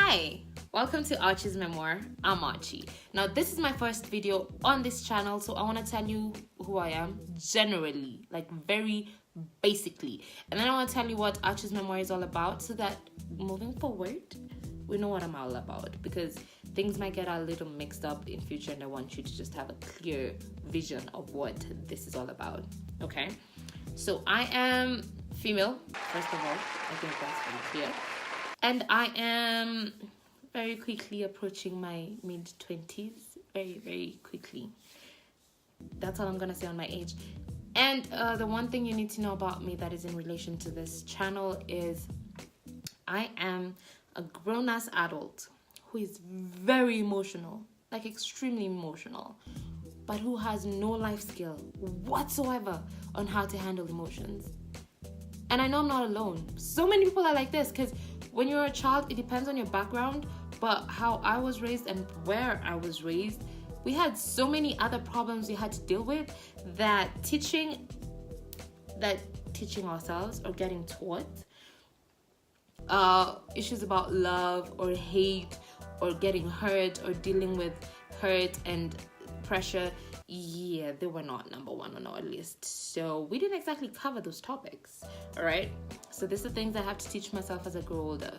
Hi, welcome to Archie's Memoir. I'm Archie. Now, this is my first video on this channel, so I want to tell you who I am generally, like very basically. And then I want to tell you what Archie's Memoir is all about so that moving forward, we know what I'm all about, because things might get a little mixed up in future and I want you to just have a clear vision of what this is all about, okay? So I am female, first of all. I think that's very clear. And I am very quickly approaching my mid-20s. Very, very quickly. That's all I'm going to say on my age. And the one thing you need to know about me that is in relation to this channel is I am a grown-ass adult who is very emotional, like extremely emotional, but who has no life skill whatsoever on how to handle emotions. And I know I'm not alone. So many people are like this, because when you're a child, it depends on your background, but how I was raised and where I was raised, we had so many other problems we had to deal with that teaching ourselves or getting taught issues about love or hate or getting hurt or dealing with hurt and pressure, yeah, they were not number one on our list. So we didn't exactly cover those topics, all right? So these are things I have to teach myself as I grow older,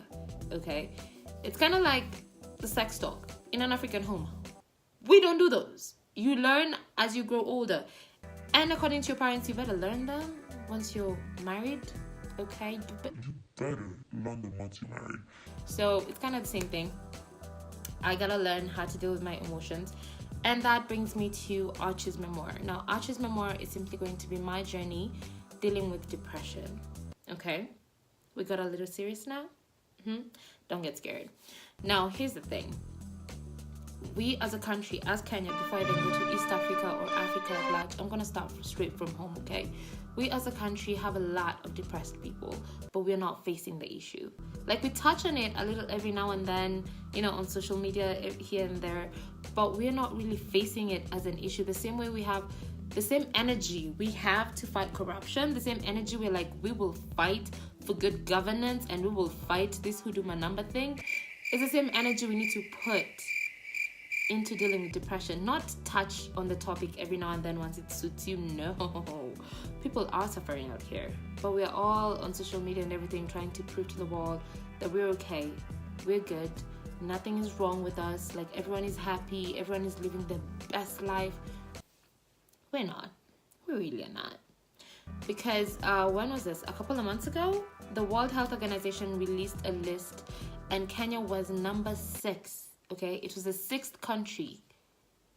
okay? It's kind of like the sex talk in an African home. We don't do those. You learn as you grow older. And according to your parents, you better learn them once you're married, okay? You better learn them once you're married. So it's kind of the same thing. I gotta learn how to deal with my emotions. And that brings me to Archie's Memoir. Now, Archie's Memoir is simply going to be my journey dealing with depression. Okay? We got a little serious now? Don't get scared. Now, here's the thing. We as a country, as Kenya, before I then go to East Africa or Africa at large, I'm going to start straight from home, okay? We as a country have a lot of depressed people, but we're not facing the issue. Like, we touch on it a little every now and then, you know, on social media here and there, but we're not really facing it as an issue. The same way we have the same energy we have to fight corruption, the same energy we're like, we will fight for good governance and we will fight this huduma number thing, is the same energy we need to put into dealing with depression. Not touch on the topic every now and then once it suits you. No, people are suffering out here, but we're all on social media and everything trying to prove to the world that we're okay, we're good, nothing is wrong with us, like everyone is happy, everyone is living their best life. We're not. We really are not. Because when was this? A couple of months ago, the World Health Organization released a list and Kenya was number 6. Okay, it was the 6th country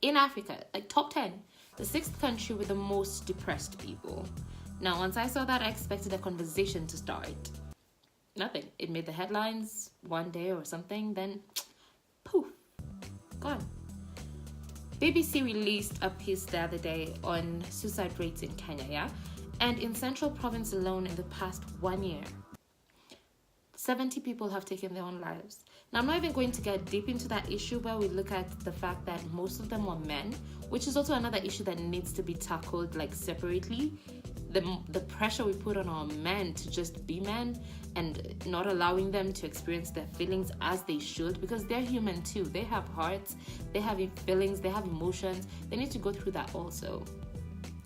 in Africa, like top 10, the 6th country with the most depressed people. Now, once I saw that, I expected a conversation to start. Nothing. It made the headlines one day or something, then poof, gone. BBC released a piece the other day on suicide rates in Kenya, yeah? And in Central Province alone, in the past 1 year, 70 people have taken their own lives. Now, I'm not even going to get deep into that issue where we look at the fact that most of them were men, which is also another issue that needs to be tackled like separately. The pressure we put on our men to just be men and not allowing them to experience their feelings as they should, because they're human too. They have hearts, they have feelings, they have emotions. They need to go through that also.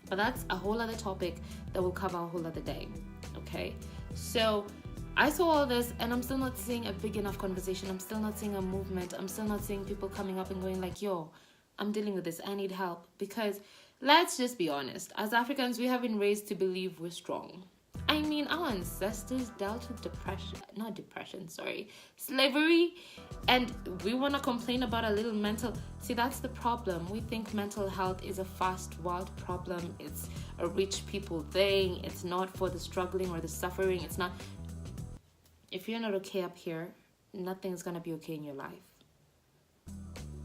But that's a whole other topic that we'll cover a whole other day, okay? So I saw all this and I'm still not seeing a big enough conversation. I'm still not seeing a movement. I'm still not seeing people coming up and going like, yo, I'm dealing with this. I need help. Because let's just be honest. As Africans, we have been raised to believe we're strong. I mean, our ancestors dealt with slavery. And we want to complain about a little mental. See, that's the problem. We think mental health is a fast world problem. It's a rich people thing. It's not for the struggling or the suffering. It's not. If you're not okay up here, nothing's gonna be okay in your life.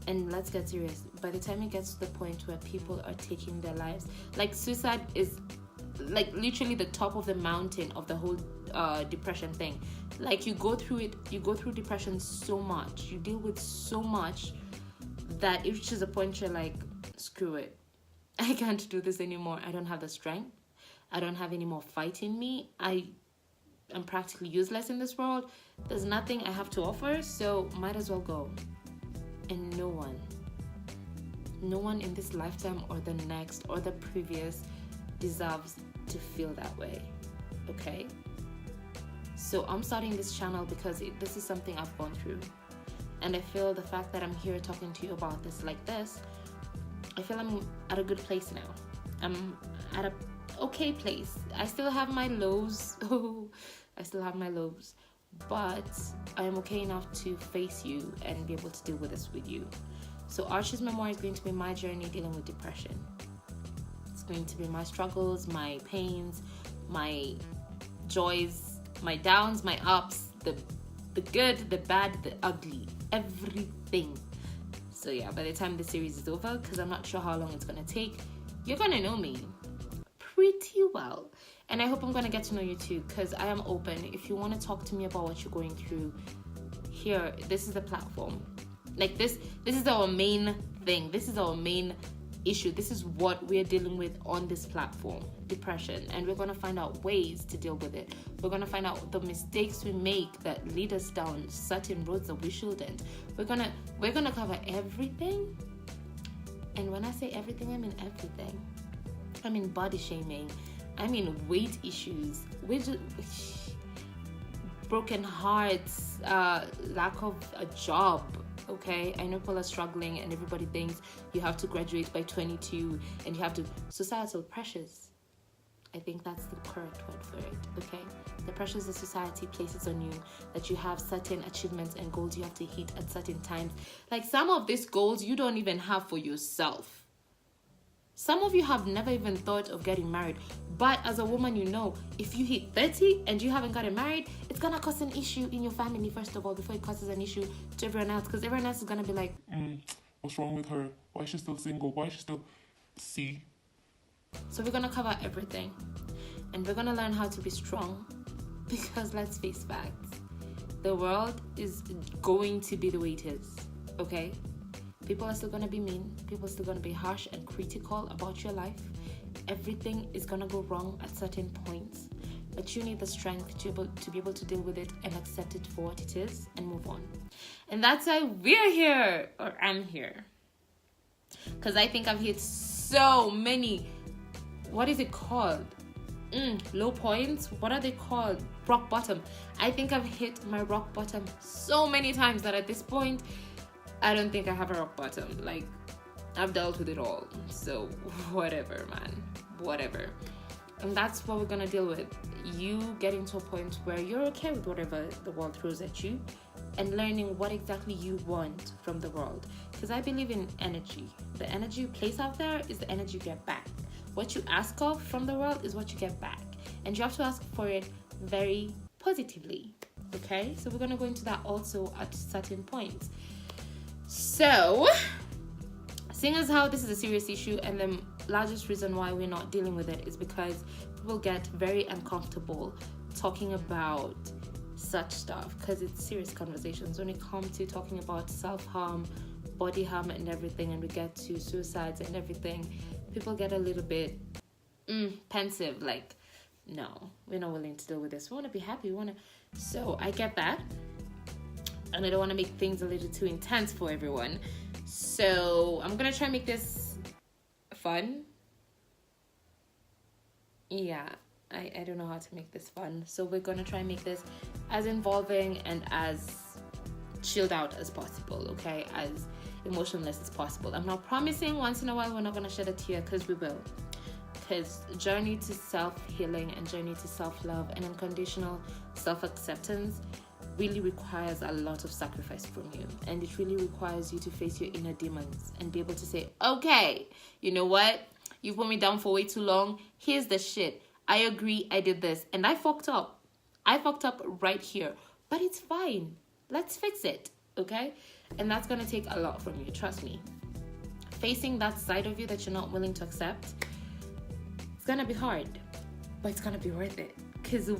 And let's get serious. By the time it gets to the point where people are taking their lives, like suicide is like literally the top of the mountain of the whole depression thing. Like you go through depression so much, you deal with so much that it reaches a point you're like, screw it. I can't do this anymore. I don't have the strength. I don't have any more fight in me. I'm practically useless in this world. There's nothing I have to offer, so might as well go. And no one in this lifetime or the next or the previous deserves to feel that way, okay? So I'm starting this channel because this is something I've gone through, and I feel the fact that I'm here talking to you about this like this, I feel I'm at a good place now. I'm at a okay place. I still have my lows. I still have my lows, but I am okay enough to face you and be able to deal with this with you. So Archie's memoir is going to be my journey dealing with depression. It's going to be my struggles, my pains, my joys, my downs, my ups, the good, the bad, the ugly, everything. So yeah, by the time the series is over, because I'm not sure how long it's gonna take, you're gonna know me pretty well. And I hope I'm gonna get to know you too, because I am open. If you want to talk to me about what you're going through, here, this is the platform. Like this is our main thing. This is our main issue. This is what we're dealing with on this platform, depression. And we're gonna find out ways to deal with it. We're gonna find out the mistakes we make that lead us down certain roads that we shouldn't. We're gonna cover everything. And when I say everything, I mean everything. I mean body shaming. I mean weight issues. Broken hearts. Lack of a job. Okay, I know people are struggling and everybody thinks you have to graduate by 22 and you have to... Societal pressures. I think that's the correct word for it, okay? The pressures the society places on you, that you have certain achievements and goals you have to hit at certain times. Like some of these goals you don't even have for yourself. Some of you have never even thought of getting married. But as a woman, you know, if you hit 30 and you haven't gotten married, it's going to cause an issue in your family, first of all, before it causes an issue to everyone else. Because everyone else is going to be like, what's wrong with her? Why is she still single? Why is she still... See? So we're going to cover everything. And we're going to learn how to be strong. Because let's face facts. The world is going to be the way it is. Okay? People are still going to be mean. People are still going to be harsh and critical about your life. Everything is going to go wrong at certain points. But you need the strength to be able to deal with it and accept it for what it is and move on. And that's why we're here. Or I'm here. Because I think I've hit so many... What is it called? Low points? What are they called? Rock bottom. I think I've hit my rock bottom so many times that at this point... I don't think I have a rock bottom. Like, I've dealt with it all. So, whatever, man. Whatever. And that's what we're gonna deal with. You getting to a point where you're okay with whatever the world throws at you and learning what exactly you want from the world. Because I believe in energy. The energy you place out there is the energy you get back. What you ask of from the world is what you get back. And you have to ask for it very positively. Okay? So, we're gonna go into that also at certain points. So, seeing as how this is a serious issue and the largest reason why we're not dealing with it is because people get very uncomfortable talking about such stuff because it's serious conversations. When it comes to talking about self-harm, body harm and everything, and we get to suicides and everything, people get a little bit pensive, like, no, we're not willing to deal with this. We want to be happy. So I get that. And I don't want to make things a little too intense for everyone. So I'm going to try and make this fun. Yeah, I don't know how to make this fun. So we're going to try and make this as involving and as chilled out as possible, okay? As emotionless as possible. I'm not promising once in a while we're not going to shed a tear, because we will. Because journey to self-healing and journey to self-love and unconditional self-acceptance really requires a lot of sacrifice from you, and it really requires you to face your inner demons and be able to say, okay, you know what, you've put me down for way too long, here's the shit, I agree, I did this and I fucked up right here, but it's fine, let's fix it, okay? And that's gonna take a lot from you, trust me. Facing that side of you that you're not willing to accept, it's gonna be hard, but it's gonna be worth it. Because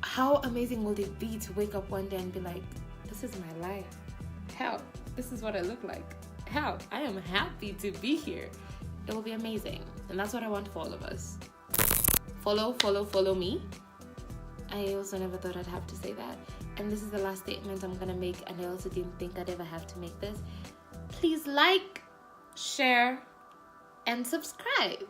how amazing will it be to wake up one day and be like, this is my life. Hell, this is what I look like. Hell, I am happy to be here. It will be amazing. And that's what I want for all of us. Follow me. I also never thought I'd have to say that. And this is the last statement I'm gonna make, and I also didn't think I'd ever have to make this. Please like, share, and subscribe.